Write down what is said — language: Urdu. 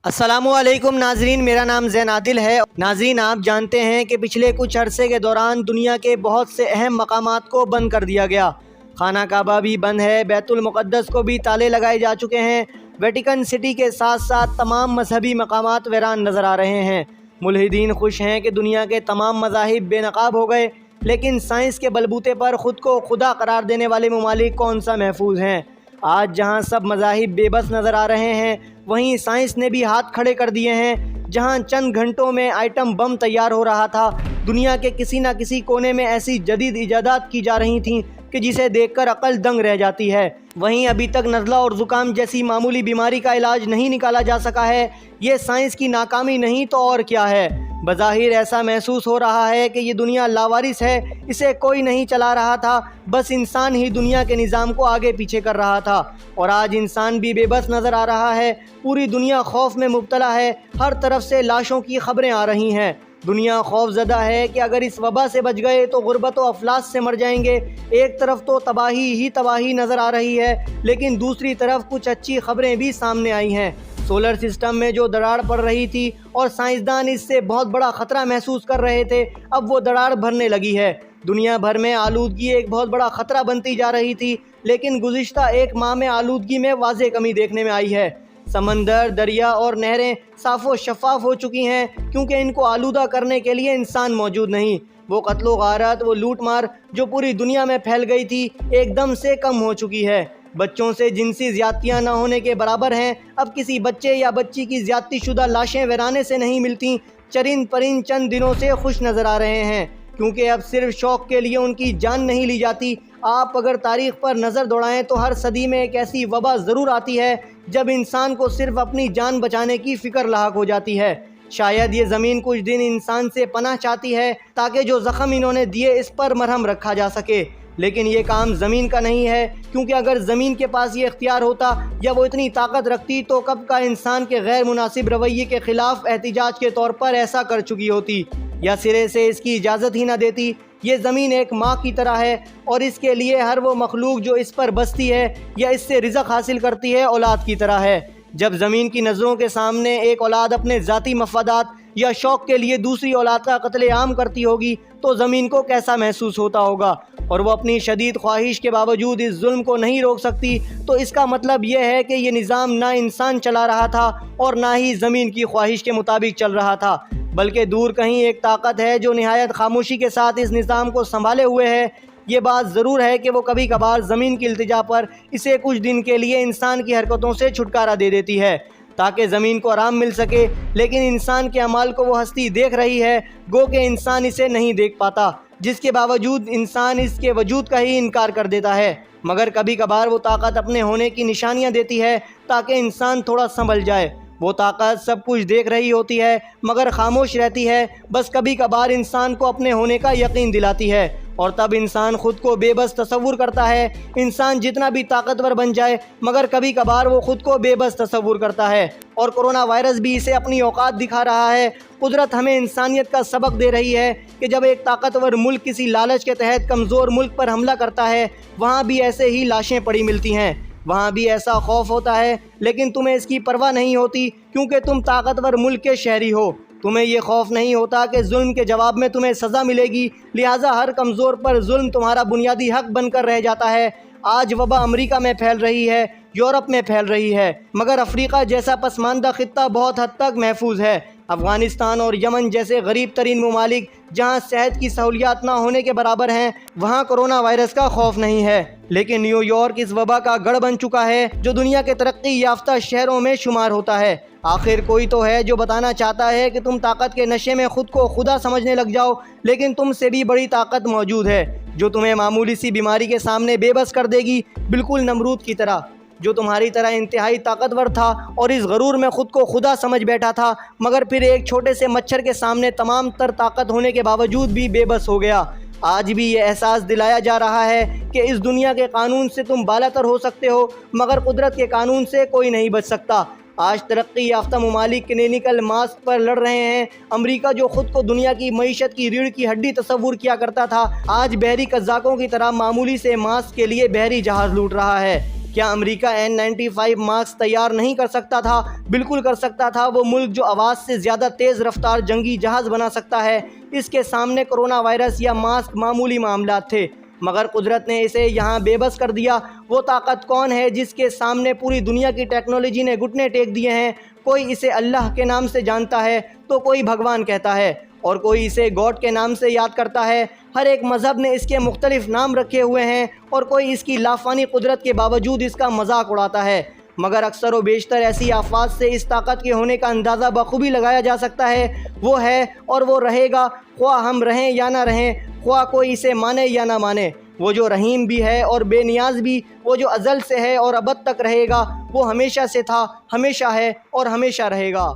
السلام علیکم ناظرین، میرا نام زین عادل ہے۔ ناظرین، آپ جانتے ہیں کہ پچھلے کچھ عرصے کے دوران دنیا کے بہت سے اہم مقامات کو بند کر دیا گیا۔ خانہ کعبہ بھی بند ہے، بیت المقدس کو بھی تالے لگائے جا چکے ہیں، ویٹیکن سٹی کے ساتھ ساتھ تمام مذہبی مقامات ویران نظر آ رہے ہیں۔ ملحدین خوش ہیں کہ دنیا کے تمام مذاہب بے نقاب ہو گئے، لیکن سائنس کے بلبوتے پر خود کو خدا قرار دینے والے ممالک کون سا محفوظ ہیں؟ آج جہاں سب مذاہب بے بس نظر آ رہے ہیں، وہیں سائنس نے بھی ہاتھ کھڑے کر دیے ہیں۔ جہاں چند گھنٹوں میں آئٹم بم تیار ہو رہا تھا، دنیا کے کسی نہ کسی کونے میں ایسی جدید ایجادات کی جا رہی تھیں کہ جسے دیکھ کر عقل دنگ رہ جاتی ہے۔ وہیں ابھی تک نزلہ اور زکام جیسی معمولی بیماری کا علاج نہیں نکالا جا سکا ہے۔ یہ سائنس کی ناکامی نہیں تو اور کیا ہے؟ بظاہر ایسا محسوس ہو رہا ہے کہ یہ دنیا لاوارث ہے، اسے کوئی نہیں چلا رہا تھا، بس انسان ہی دنیا کے نظام کو آگے پیچھے کر رہا تھا۔ اور آج انسان بھی بے بس نظر آ رہا ہے، پوری دنیا خوف میں مبتلا ہے، ہر طرف سے لاشوں کی خبریں آ رہی ہیں۔ دنیا خوف زدہ ہے کہ اگر اس وبا سے بچ گئے تو غربت و افلاس سے مر جائیں گے۔ ایک طرف تو تباہی ہی تباہی نظر آ رہی ہے، لیکن دوسری طرف کچھ اچھی خبریں بھی سامنے آئی ہیں۔ سولر سسٹم میں جو دراڑ پڑ رہی تھی اور سائنسدان اس سے بہت بڑا خطرہ محسوس کر رہے تھے، اب وہ دراڑ بھرنے لگی ہے۔ دنیا بھر میں آلودگی ایک بہت بڑا خطرہ بنتی جا رہی تھی، لیکن گزشتہ ایک ماہ میں آلودگی میں واضح کمی دیکھنے میں آئی ہے۔ سمندر، دریا اور نہریں صاف و شفاف ہو چکی ہیں، کیونکہ ان کو آلودہ کرنے کے لیے انسان موجود نہیں۔ وہ قتل و غارت، وہ لوٹ مار جو پوری دنیا میں پھیل گئی تھی، ایک دم سے کم ہو چکی ہے۔ بچوں سے جنسی زیادتیاں نہ ہونے کے برابر ہیں۔ اب کسی بچے یا بچی کی زیادتی شدہ لاشیں ویرانے سے نہیں ملتی۔ چرند پرند چند دنوں سے خوش نظر آ رہے ہیں، کیونکہ اب صرف شوق کے لیے ان کی جان نہیں لی جاتی۔ آپ اگر تاریخ پر نظر دوڑائیں تو ہر صدی میں ایک ایسی وبا ضرور آتی ہے جب انسان کو صرف اپنی جان بچانے کی فکر لاحق ہو جاتی ہے۔ شاید یہ زمین کچھ دن انسان سے پناہ چاہتی ہے تاکہ جو زخم انہوں نے دیے اس پر مرہم رکھا جا سکے، لیکن یہ کام زمین کا نہیں ہے، کیونکہ اگر زمین کے پاس یہ اختیار ہوتا یا وہ اتنی طاقت رکھتی تو کب کا انسان کے غیر مناسب رویے کے خلاف احتجاج کے طور پر ایسا کر چکی ہوتی، یا سرے سے اس کی اجازت ہی نہ دیتی۔ یہ زمین ایک ماں کی طرح ہے، اور اس کے لیے ہر وہ مخلوق جو اس پر بستی ہے یا اس سے رزق حاصل کرتی ہے اولاد کی طرح ہے۔ جب زمین کی نظروں کے سامنے ایک اولاد اپنے ذاتی مفادات یا شوق کے لیے دوسری اولاد کا قتل عام کرتی ہوگی تو زمین کو کیسا محسوس ہوتا ہوگا، اور وہ اپنی شدید خواہش کے باوجود اس ظلم کو نہیں روک سکتی، تو اس کا مطلب یہ ہے کہ یہ نظام نہ انسان چلا رہا تھا اور نہ ہی زمین کی خواہش کے مطابق چل رہا تھا، بلکہ دور کہیں ایک طاقت ہے جو نہایت خاموشی کے ساتھ اس نظام کو سنبھالے ہوئے ہے۔ یہ بات ضرور ہے کہ وہ کبھی کبھار زمین کی التجا پر اسے کچھ دن کے لیے انسان کی حرکتوں سے چھٹکارا دے دیتی ہے تاکہ زمین کو آرام مل سکے، لیکن انسان کے اعمال کو وہ ہستی دیکھ رہی ہے، گو کہ انسان اسے نہیں دیکھ پاتا، جس کے باوجود انسان اس کے وجود کا ہی انکار کر دیتا ہے۔ مگر کبھی کبھار وہ طاقت اپنے ہونے کی نشانیاں دیتی ہے تاکہ انسان تھوڑا سنبھل جائے۔ وہ طاقت سب کچھ دیکھ رہی ہوتی ہے مگر خاموش رہتی ہے، بس کبھی کبھار انسان کو اپنے ہونے کا یقین دلاتی ہے، اور تب انسان خود کو بے بس تصور کرتا ہے۔ انسان جتنا بھی طاقتور بن جائے مگر کبھی کبھار وہ خود کو بے بس تصور کرتا ہے، اور کرونا وائرس بھی اسے اپنی اوقات دکھا رہا ہے۔ قدرت ہمیں انسانیت کا سبق دے رہی ہے کہ جب ایک طاقتور ملک کسی لالچ کے تحت کمزور ملک پر حملہ کرتا ہے، وہاں بھی ایسے ہی لاشیں پڑی ملتی ہیں، وہاں بھی ایسا خوف ہوتا ہے، لیکن تمہیں اس کی پرواہ نہیں ہوتی، کیونکہ تم طاقتور ملک کے شہری ہو۔ تمہیں یہ خوف نہیں ہوتا کہ ظلم کے جواب میں تمہیں سزا ملے گی، لہٰذا ہر کمزور پر ظلم تمہارا بنیادی حق بن کر رہ جاتا ہے۔ آج وبا امریکہ میں پھیل رہی ہے، یورپ میں پھیل رہی ہے، مگر افریقہ جیسا پسماندہ خطہ بہت حد تک محفوظ ہے۔ افغانستان اور یمن جیسے غریب ترین ممالک جہاں صحت کی سہولیات نہ ہونے کے برابر ہیں، وہاں کرونا وائرس کا خوف نہیں ہے، لیکن نیو یارک اس وبا کا گڑھ بن چکا ہے جو دنیا کے ترقی یافتہ شہروں میں شمار ہوتا ہے۔ آخر کوئی تو ہے جو بتانا چاہتا ہے کہ تم طاقت کے نشے میں خود کو خدا سمجھنے لگ جاؤ، لیکن تم سے بھی بڑی طاقت موجود ہے جو تمہیں معمولی سی بیماری کے سامنے بے بس کر دے گی، بالکل نمرود کی طرح، جو تمہاری طرح انتہائی طاقتور تھا اور اس غرور میں خود کو خدا سمجھ بیٹھا تھا، مگر پھر ایک چھوٹے سے مچھر کے سامنے تمام تر طاقت ہونے کے باوجود بھی بے بس ہو گیا۔ آج بھی یہ احساس دلایا جا رہا ہے کہ اس دنیا کے قانون سے تم بالاتر ہو سکتے ہو، مگر قدرت کے قانون سے کوئی نہیں بچ سکتا۔ آج ترقی یافتہ ممالک کلینیکل ماسک پر لڑ رہے ہیں۔ امریکہ جو خود کو دنیا کی معیشت کی ریڑھ کی ہڈی تصور کیا کرتا تھا، آج بحری قزاقوں کی طرح معمولی سے ماسک کے لیے بحری جہاز لوٹ رہا ہے۔ کیا امریکہ N95 ماسک تیار نہیں کر سکتا تھا؟ بالکل کر سکتا تھا۔ وہ ملک جو آواز سے زیادہ تیز رفتار جنگی جہاز بنا سکتا ہے، اس کے سامنے کرونا وائرس یا ماسک معمولی معاملات تھے، مگر قدرت نے اسے یہاں بے بس کر دیا۔ وہ طاقت کون ہے جس کے سامنے پوری دنیا کی ٹیکنالوجی نے گھٹنے ٹیک دیے ہیں؟ کوئی اسے اللہ کے نام سے جانتا ہے تو کوئی بھگوان کہتا ہے، اور کوئی اسے گاڈ کے نام سے یاد کرتا ہے۔ ہر ایک مذہب نے اس کے مختلف نام رکھے ہوئے ہیں، اور کوئی اس کی لافانی قدرت کے باوجود اس کا مذاق اڑاتا ہے، مگر اکثر و بیشتر ایسی آفات سے اس طاقت کے ہونے کا اندازہ بخوبی لگایا جا سکتا ہے۔ وہ ہے اور وہ رہے گا، خواہ ہم رہیں یا نہ رہیں، خواہ کوئی اسے مانے یا نہ مانے۔ وہ جو رحیم بھی ہے اور بے نیاز بھی، وہ جو ازل سے ہے اور ابد تک رہے گا، وہ ہمیشہ سے تھا، ہمیشہ ہے اور ہمیشہ رہے گا۔